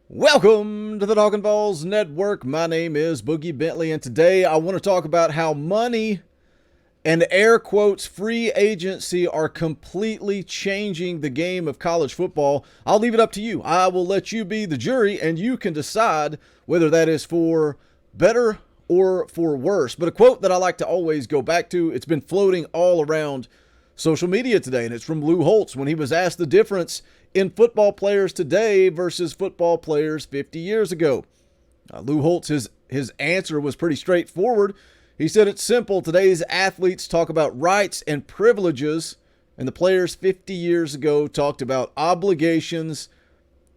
Welcome to the Talkin VAWLS Network. My name is Boogie Bentley, and today I want to talk about how money and air quotes free agency are completely changing the game of college football. I'll leave it up to you. I will let you be the jury, and you can decide whether that is for better or for worse. But a quote that I like to always go back to, it's been floating all around social media today, and it's from Lou Holtz when he was asked the difference in football players today versus football players 50 years ago. Lou Holtz, his answer was pretty straightforward. He said it's simple. Today's athletes talk about rights and privileges, and the players 50 years ago talked about obligations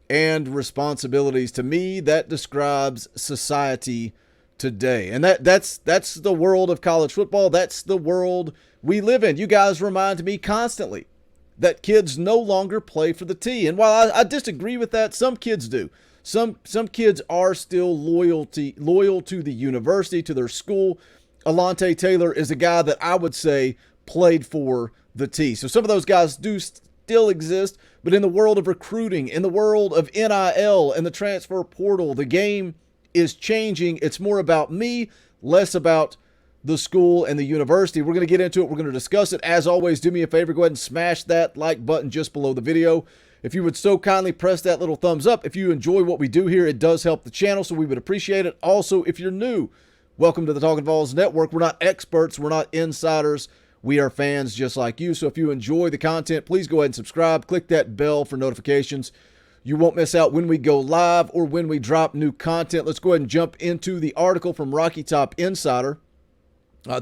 and responsibilities. To me, that describes society today. And that's the world of college football. That's the world we live in. You guys remind me constantly that kids no longer play for the T. And while I disagree with that, some kids do. Some kids are still loyal to the university, to their school. Alontae Taylor is a guy that I would say played for the T. So some of those guys do still exist, but in the world of recruiting, in the world of NIL and the transfer portal, the game is changing. It's more about me, less about the school and the university. We're going to get into it. We're going to discuss it. As always, do me a favor. Go ahead and smash that like button just below the video. If you would so kindly press that little thumbs up. If you enjoy what we do here, it does help the channel, so we would appreciate it. Also, if you're new, welcome to the Talkin VAWLS Network. We're not experts. We're not insiders. We are fans just like you. So if you enjoy the content, please go ahead and subscribe. Click that bell for notifications. You won't miss out when we go live or when we drop new content. Let's go ahead and jump into the article from Rocky Top Insider.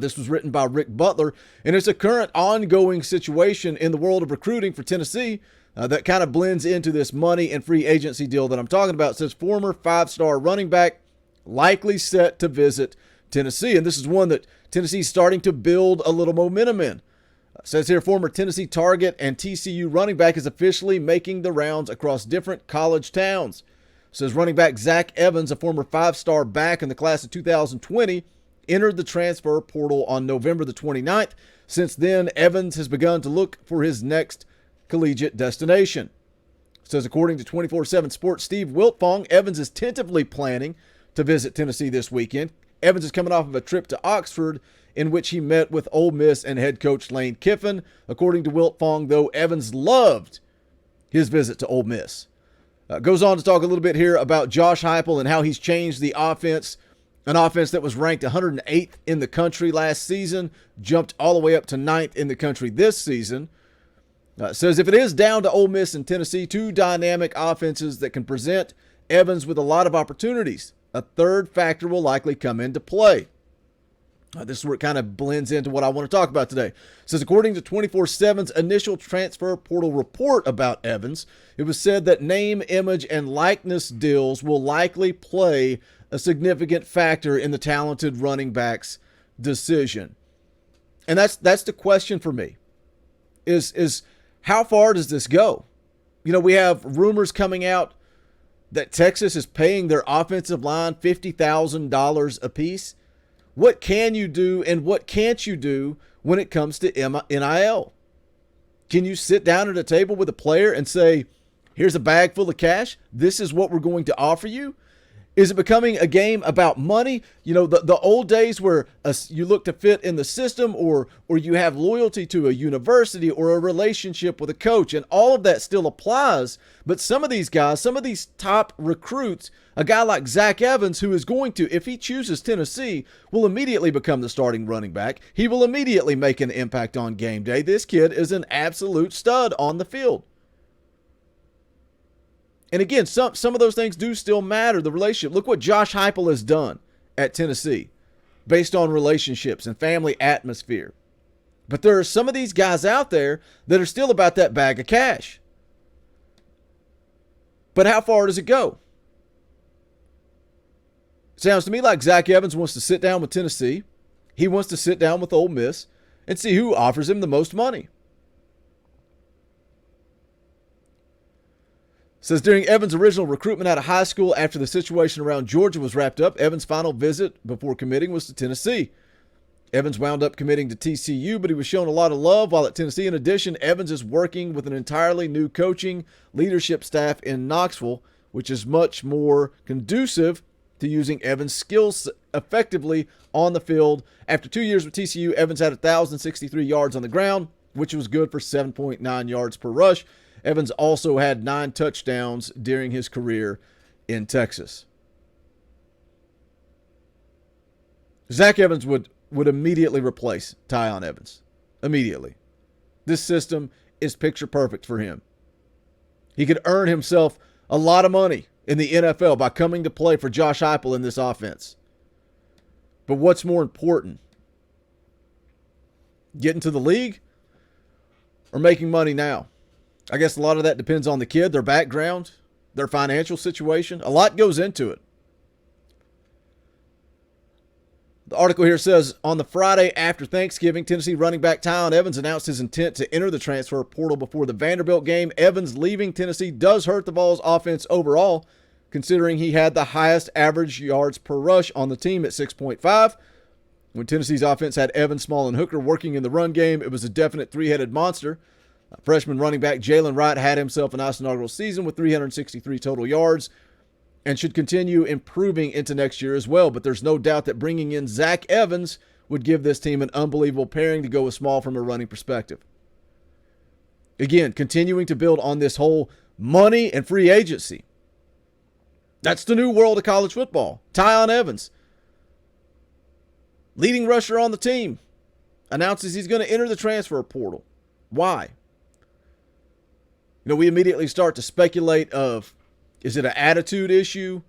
This was written by Rick Butler, and it's a current ongoing situation in the world of recruiting for Tennessee that kind of blends into this money and free agency deal that I'm talking about. It says former five-star running back likely set to visit Tennessee, and this is one that Tennessee's starting to build a little momentum in. It says here, former Tennessee Target and TCU running back is officially making the rounds across different college towns. It says running back Zach Evans, a former five-star back in the class of 2020, entered the transfer portal on November the 29th. Since then, Evans has begun to look for his next collegiate destination. It says, according to 24/7 Sports' Steve Wiltfong, Evans is tentatively planning to visit Tennessee this weekend. Evans is coming off of a trip to Oxford in which he met with Ole Miss and head coach Lane Kiffin. According to Wiltfong, though, Evans loved his visit to Ole Miss. Goes on to talk a little bit here about Josh Heupel and how he's changed the offense. An offense that was ranked 108th in the country last season, jumped all the way up to 9th in the country this season. Says if it is down to Ole Miss and Tennessee, two dynamic offenses that can present Evans with a lot of opportunities. A third factor will likely come into play. This is where it kind of blends into what I want to talk about today. It says, according to 24/7's initial transfer portal report about Evans, it was said that name, image, and likeness deals will likely play a significant factor in the talented running back's decision. And that's the question for me, is how far does this go? You know, we have rumors coming out that Texas is paying their offensive line $50,000 apiece. What can you do and what can't you do when it comes to NIL? Can you sit down at a table with a player and say, here's a bag full of cash. This is what we're going to offer you? Is it becoming a game about money? You know, the old days where you look to fit in the system or you have loyalty to a university or a relationship with a coach, and all of that still applies. But some of these guys, some of these top recruits, a guy like Zach Evans, who is going to, if he chooses Tennessee, will immediately become the starting running back. He will immediately make an impact on game day. This kid is an absolute stud on the field. And again, some of those things do still matter, the relationship. Look what Josh Heupel has done at Tennessee based on relationships and family atmosphere. But there are some of these guys out there that are still about that bag of cash. But how far does it go? Sounds to me like Zach Evans wants to sit down with Tennessee. He wants to sit down with Ole Miss and see who offers him the most money. Says during Evans' original recruitment out of high school after the situation around Georgia was wrapped up, Evans' final visit before committing was to Tennessee. Evans wound up committing to TCU, but he was shown a lot of love while at Tennessee. In addition, Evans is working with an entirely new coaching leadership staff in Knoxville, which is much more conducive to using Evans' skills effectively on the field. After 2 years with TCU, Evans had 1,063 yards on the ground, which was good for 7.9 yards per rush. Evans also had 9 touchdowns during his career in Texas. Zach Evans would immediately replace Tyon Evans. Immediately. This system is picture perfect for him. He could earn himself a lot of money in the NFL by coming to play for Josh Heupel in this offense. But what's more important? Getting to the league or making money now? I guess a lot of that depends on the kid, their background, their financial situation. A lot goes into it. The article here says, on the Friday after Thanksgiving, Tennessee running back Tyon Evans announced his intent to enter the transfer portal before the Vanderbilt game. Evans leaving Tennessee does hurt the VAWLS offense overall, considering he had the highest average yards per rush on the team at 6.5. When Tennessee's offense had Evans, Small, and Hooker working in the run game, it was a definite three-headed monster. Freshman running back Jalen Wright had himself a nice inaugural season with 363 total yards, and should continue improving into next year as well. But there's no doubt that bringing in Zach Evans would give this team an unbelievable pairing to go with Small from a running perspective. Again, continuing to build on this whole money and free agency. That's the new world of college football. Tyon Evans, leading rusher on the team, announces he's going to enter the transfer portal. Why? We immediately start to speculate of, is it an attitude issue?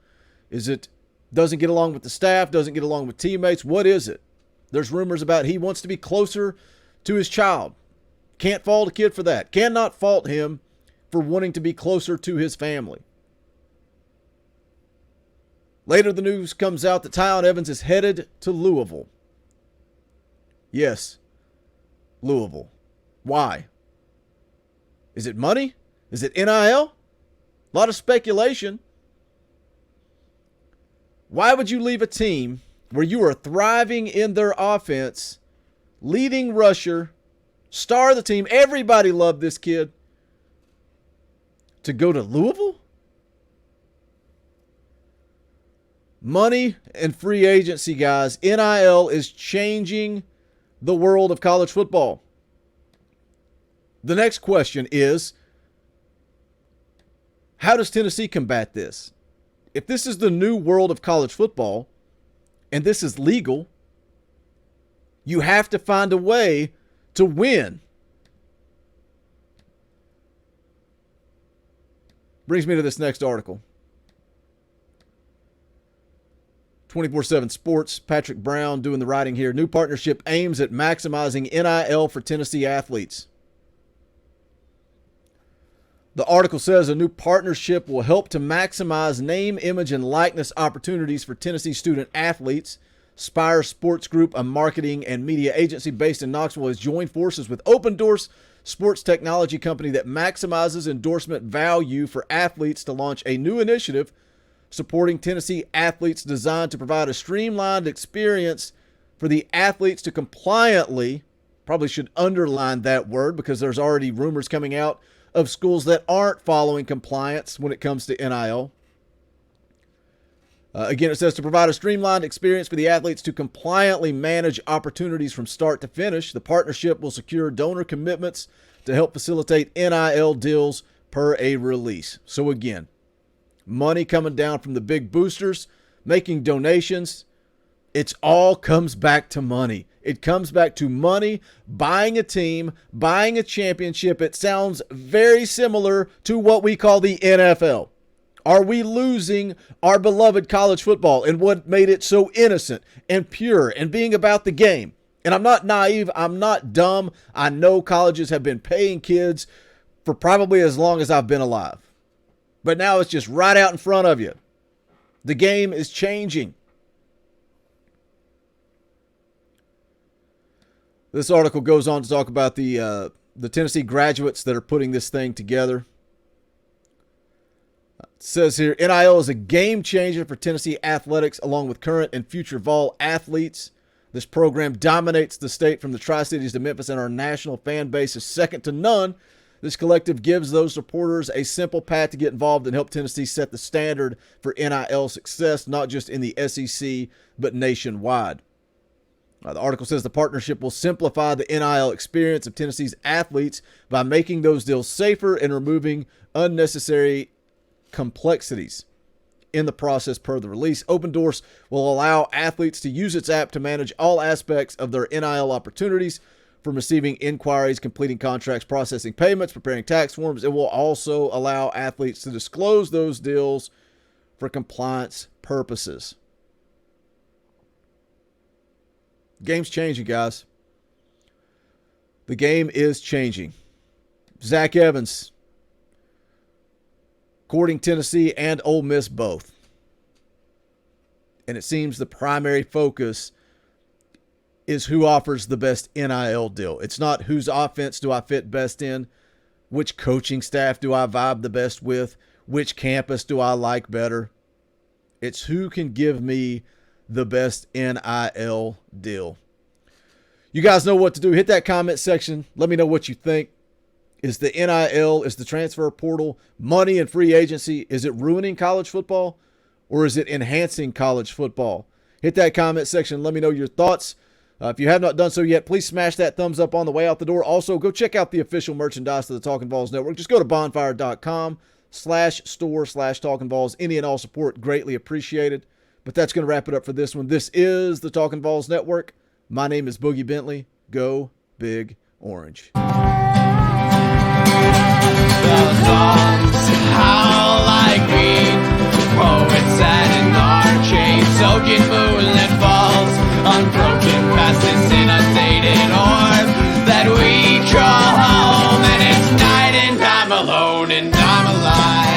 Is it doesn't get along with the staff, doesn't get along with teammates? What is it? There's rumors about he wants to be closer to his child. Can't fault a kid for that. Cannot fault him for wanting to be closer to his family. Later, the news comes out that Tyon Evans is headed to Louisville. Yes, Louisville. Why? Is it money? Is it NIL? A lot of speculation. Why would you leave a team where you are thriving in their offense, leading rusher, star of the team, everybody loved this kid, to go to Louisville? Money and free agency, guys. NIL is changing the world of college football. The next question is, how does Tennessee combat this? If this is the new world of college football and this is legal, you have to find a way to win. Brings me to this next article. 24/7 Sports, Patrick Brown doing the writing here. New partnership aims at maximizing NIL for Tennessee athletes. The article says a new partnership will help to maximize name, image, and likeness opportunities for Tennessee student athletes. Spire Sports Group, a marketing and media agency based in Knoxville, has joined forces with Open Doors, sports technology company that maximizes endorsement value for athletes, to launch a new initiative supporting Tennessee athletes designed to provide a streamlined experience for the athletes to compliantly, probably should underline that word because there's already rumors coming out of schools that aren't following compliance when it comes to NIL. Again, it says to provide a streamlined experience for the athletes to compliantly manage opportunities from start to finish. The partnership will secure donor commitments to help facilitate NIL deals per a release. So again, money coming down from the big boosters, making donations. It all comes back to money. It comes back to money, buying a team, buying a championship. It sounds very similar to what we call the NFL. Are we losing our beloved college football and what made it so innocent and pure and being about the game? And I'm not naive. I'm not dumb. I know colleges have been paying kids for probably as long as I've been alive. But now it's just right out in front of you. The game is changing. This article goes on to talk about the Tennessee graduates that are putting this thing together. It says here, NIL is a game changer for Tennessee athletics along with current and future VAWL athletes. This program dominates the state from the Tri-Cities to Memphis, and our national fan base is second to none. This collective gives those supporters a simple path to get involved and help Tennessee set the standard for NIL success, not just in the SEC, but nationwide. The article says the partnership will simplify the NIL experience of Tennessee's athletes by making those deals safer and removing unnecessary complexities in the process per the release. Open Doors will allow athletes to use its app to manage all aspects of their NIL opportunities, from receiving inquiries, completing contracts, processing payments, preparing tax forms. It will also allow athletes to disclose those deals for compliance purposes. Game's changing, guys. The game is changing. Zach Evans courting Tennessee and Ole Miss both. And it seems the primary focus is who offers the best NIL deal. It's not whose offense do I fit best in, which coaching staff do I vibe the best with, which campus do I like better. It's who can give me the best NIL deal. You guys know what to do. Hit that comment section. Let me know what you think. Is the NIL, is the transfer portal, money and free agency, is it ruining college football or is it enhancing college football? Hit that comment section. Let me know your thoughts. If you have not done so yet, please smash that thumbs up on the way out the door. Also, go check out the official merchandise of the Talkin' VAWLS Network. Just go to bonfire.com/store/Talkin' VAWLS. Any and all support greatly appreciated. But that's going to wrap it up for this one. This is the Talkin' VAWLS Network. My name is Boogie Bentley. Go Big Orange. The songs howl like me, poets sat in archades, soaking moonlit falls, unbroken past this inundated orb that we call home, and it's night and I'm alone and I'm alive.